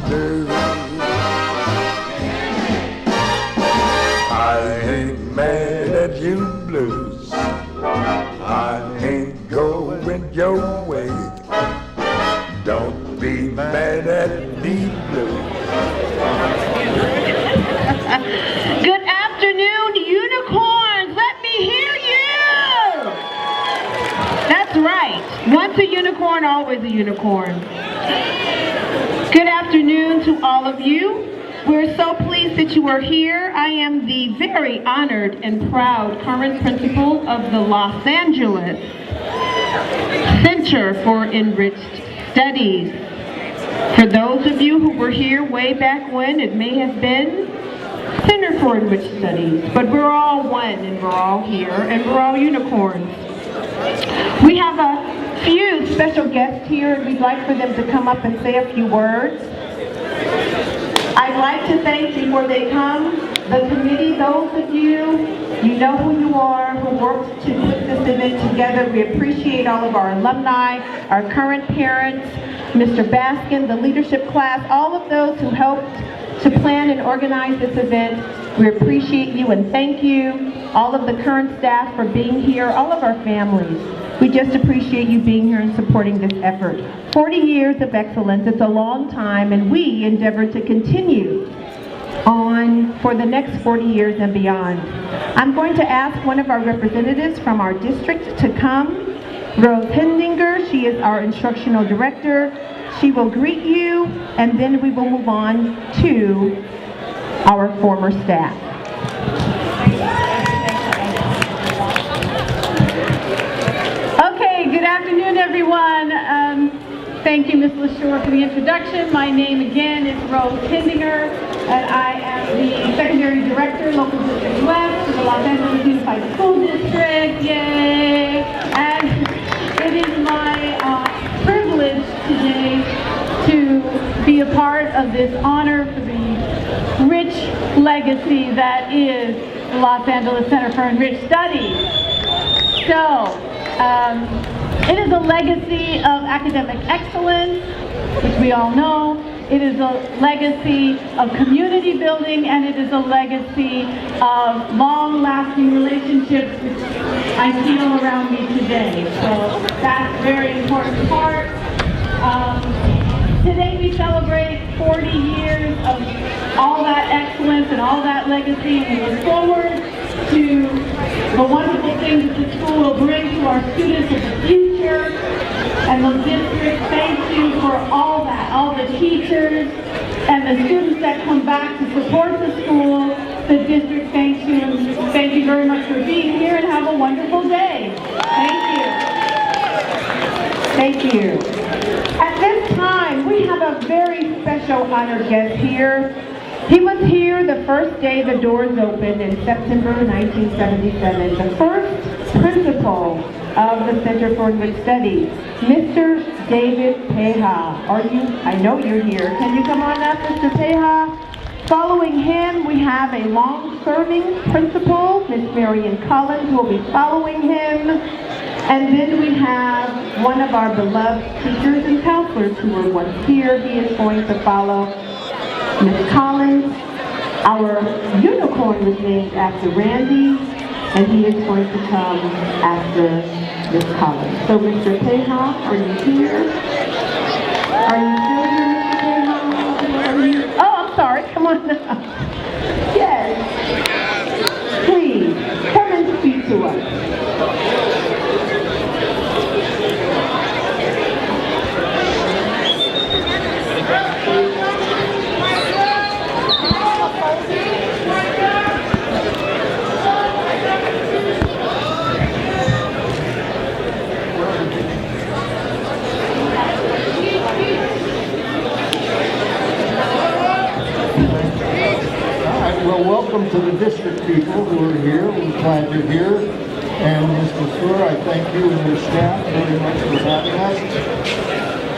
blue. I ain't mad at you blues. I ain't going your way. Don't be mad at me blue. Good afternoon, unicorns. Let me hear you. That's right. Once a unicorn, always a unicorn. Good afternoon to all of you. We're so pleased that you are here. I am the very honored and proud current principal of the Los Angeles Center for Enriched Studies. For those of you who were here way back when, it may have been Center for Enriched Studies, but we're all one and we're all here and we're all unicorns. We have a few special guests here and we'd like for them to come up and say a few words. I'd like to thank, before they come, the committee, those of you, you know who you are, who worked to put this event together. We appreciate all of our alumni, our current parents, Mr. Baskin, the leadership class, all of those who helped to plan and organize this event. We appreciate you and thank you. All of the current staff for being here, all of our families. We just appreciate you being here and supporting this effort. 40 years of excellence, it's a long time, and we endeavor to continue on for the next 40 years and beyond. I'm going to ask one of our representatives from our district to come, Rose Hindinger. She is our instructional director. She will greet you, and then we will move on to our former staff. Okay, good afternoon, everyone. Thank you, Ms. Lesure, for the introduction. My name again is Rose Hindinger, and I am the Secondary Director, Local District West, of the Los Angeles Unified School District. Yay! And it is my privilege today to be a part of this honor for the rich legacy that is the Los Angeles Center for Enriched Studies. So, it is a legacy of academic excellence, which we all know. It is a legacy of community building, and it is a legacy of long-lasting relationships, which I feel around me today. So that's a very important part. Today we celebrate 40 years of all that excellence and all that legacy, and we look forward to the wonderful things that the school will bring to our students in the future. And the district, thank you for all that, all the teachers and the students that come back to support the school. The district thanks you, and thank you very much for being here, and have a wonderful day. Thank you. Thank you. At this time, we have a very special honored guest here. He was here the first day the doors opened in September 1977, the first principal of the Center for Enriched Studies, Mr. David Peha. I know you're here. Can you come on up, Mr. Peha? Following him, we have a long-serving principal, Miss Marion Collins, who will be following him. And then we have one of our beloved teachers and counselors who were once here. He is going to follow Miss Collins. Our unicorn was named after Randy, and he is going to come after Miss Collins. So, Mr. Peha, are you here? Are you still here, Mr. Peha? Oh, I'm sorry. Come on up. Yes. Please, come and speak to us. Well, welcome to the district people who are here. We're glad you're here. And Ms. Lesure, I thank you and your staff very much for having us.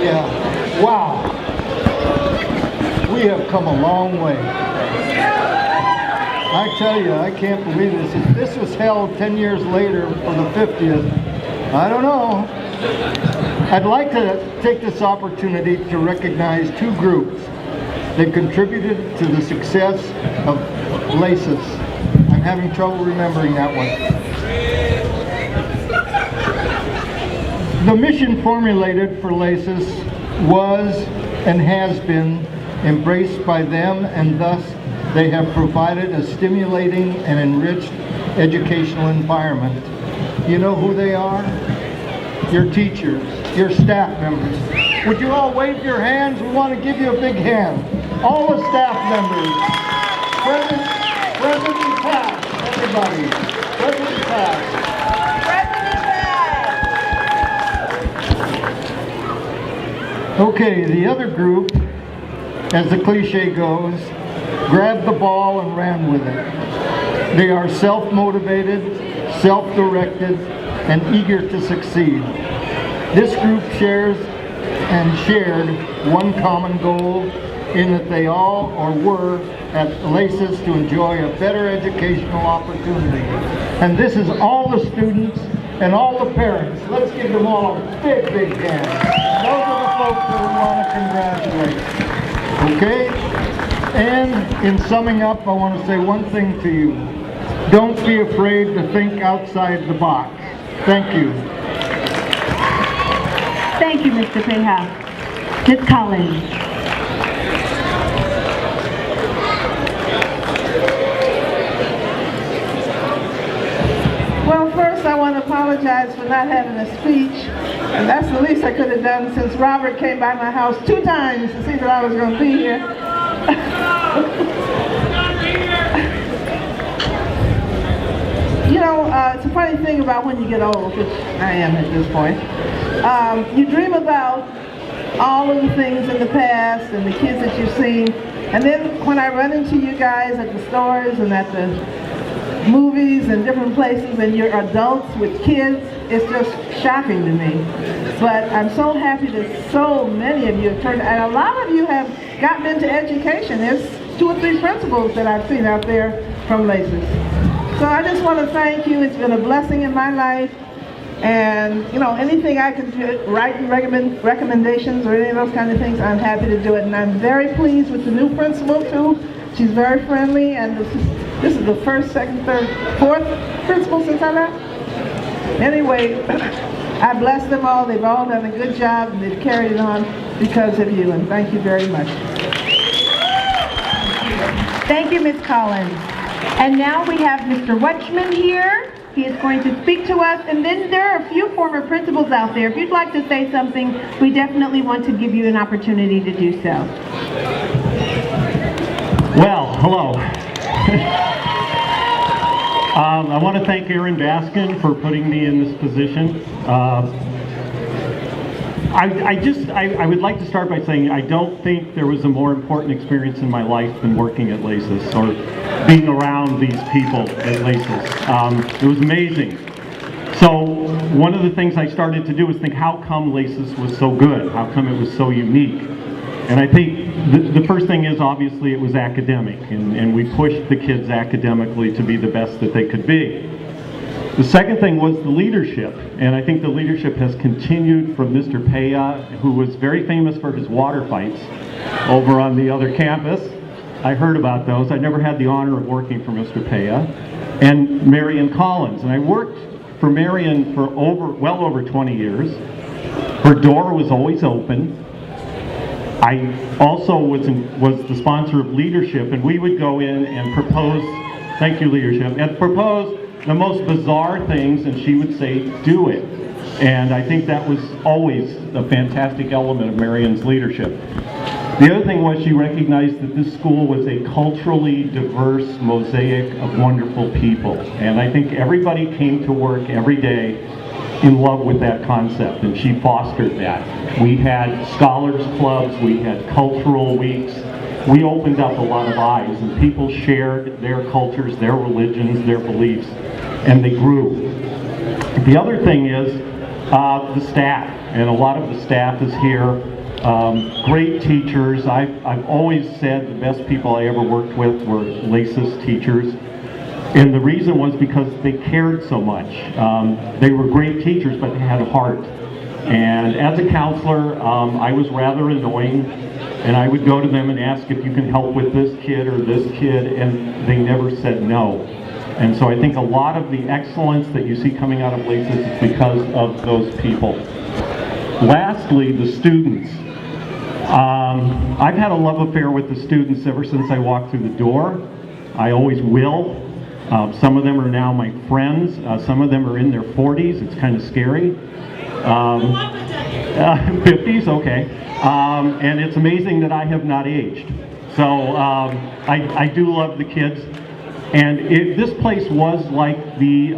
Yeah, wow. We have come a long way. I tell you, I can't believe this. If this was held 10 years later for the 50th, I don't know. I'd like to take this opportunity to recognize two groups that contributed to the success of LACES. I'm having trouble remembering that one. The mission formulated for LACES was and has been embraced by them, and thus they have provided a stimulating and enriched educational environment. You know who they are? Your teachers, your staff members. Would you all wave your hands? We want to give you a big hand. All the staff members. Present and past, everybody. Present and past. Okay, the other group, as the cliche goes, grabbed the ball and ran with it. They are self-motivated, self-directed, and eager to succeed. This group shared one common goal in that they all or were at LACES to enjoy a better educational opportunity. And this is all the students and all the parents. Let's give them all a big, big hand. Those are the folks that we want to congratulate. Okay? And in summing up, I want to say one thing to you. Don't be afraid to think outside the box. Thank you. Thank you, Mr. Peha. Ms. Collins. Well, first I want to apologize for not having a speech, and that's the least I could have done since Robert came by my house 2 times to see that I was going to be here. You know, it's a funny thing about when you get old, which I am at this point. You dream about all of the things in the past and the kids that you've seen, and then when I run into you guys at the stores and at the movies and different places and you're adults with kids, it's just shocking to me. But I'm so happy that so many of you have turned, and a lot of you have gotten into education. There's 2 or 3 principals that I've seen out there from LACES. So I just want to thank you. It's been a blessing in my life. And, you know, anything I can do, writing recommendations or any of those kind of things, I'm happy to do it. And I'm very pleased with the new principal, too. She's very friendly, and this is the 1st, 2nd, 3rd, 4th principal since I left. Anyway, I bless them all. They've all done a good job, and they've carried it on because of you, and thank you very much. Thank you, Ms. Collins. And now we have Mr. Rutschman here. He is going to speak to us, and then there are a few former principals out there. If you'd like to say something, we definitely want to give you an opportunity to do so. Well, hello. I want to thank BEHRMANN-BASKIN for putting me in this position. I would like to start by saying I don't think there was a more important experience in my life than working at LACES or being around these people at LACES. It was amazing. So one of the things I started to do was think, how come LACES was so good? How come it was so unique? And I think the first thing is, obviously, it was academic, and we pushed the kids academically to be the best that they could be. The second thing was the leadership, and I think the leadership has continued from Mr. Peha, who was very famous for his water fights over on the other campus. I heard about those. I never had the honor of working for Mr. Peha. And Marion Collins, and I worked for Marion for well over 20 years. Her door was always open. I also was the sponsor of leadership, and we would go in and propose, thank you leadership, and propose the most bizarre things, and she would say, do it. And I think that was always a fantastic element of Marion's leadership. The other thing was she recognized that this school was a culturally diverse mosaic of wonderful people. And I think everybody came to work every day in love with that concept, and she fostered that. We had scholars clubs, we had cultural weeks. We opened up a lot of eyes, and people shared their cultures, their religions, their beliefs, and they grew. The other thing is the staff, and a lot of the staff is here. Great teachers. I've always said the best people I ever worked with were LACES teachers. And the reason was because they cared so much. They were great teachers, but they had a heart. And as a counselor, I was rather annoying, and I would go to them and ask if you can help with this kid or this kid, and they never said no. And so I think a lot of the excellence that you see coming out of LACES is because of those people. Lastly, the students. I've had a love affair with the students ever since I walked through the door. I always will. Some of them are now my friends. Some of them are in their 40s. It's kind of scary. 50s, okay. And it's amazing that I have not aged. So I do love the kids. And this place was like the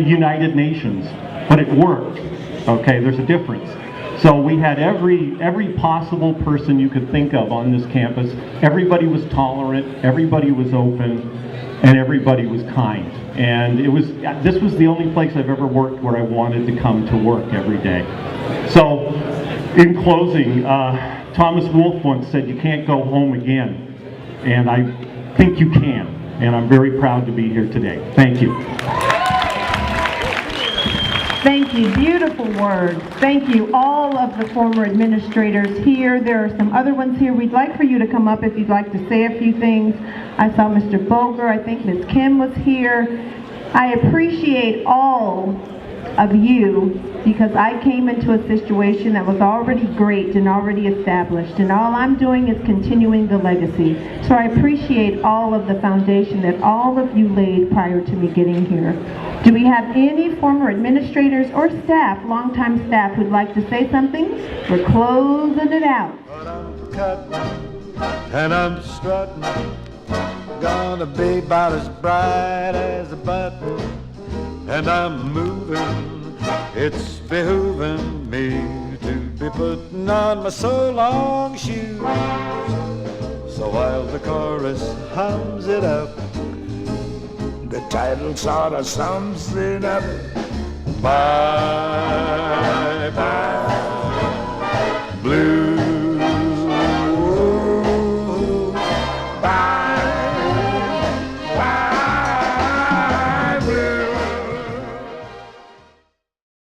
United Nations, but it worked. Okay, there's a difference. So we had every possible person you could think of on this campus. Everybody was tolerant, everybody was open, and everybody was kind. And this was the only place I've ever worked where I wanted to come to work every day. So, in closing, Thomas Wolfe once said, "You can't go home again." And I think you can. And I'm very proud to be here today. Thank you. Thank you. Beautiful words. Thank you, all of the former administrators here. There are some other ones here. We'd like for you to come up if you'd like to say a few things. I saw Mr. Boger. I think Ms. Kim was here. I appreciate all of you because I came into a situation that was already great and already established, and all I'm doing is continuing the legacy. So I appreciate all of the foundation that all of you laid prior to me getting here. Do we have any former administrators or staff, longtime staff, who'd like to say something? We're closing it out. But I'm cutting and I'm strutting, gonna be about as bright as a button, and I'm moving. It's behooving me to be putting on my so-long shoes. So while the chorus hums it up, the title sort of sums it up. Bye, bye, blue.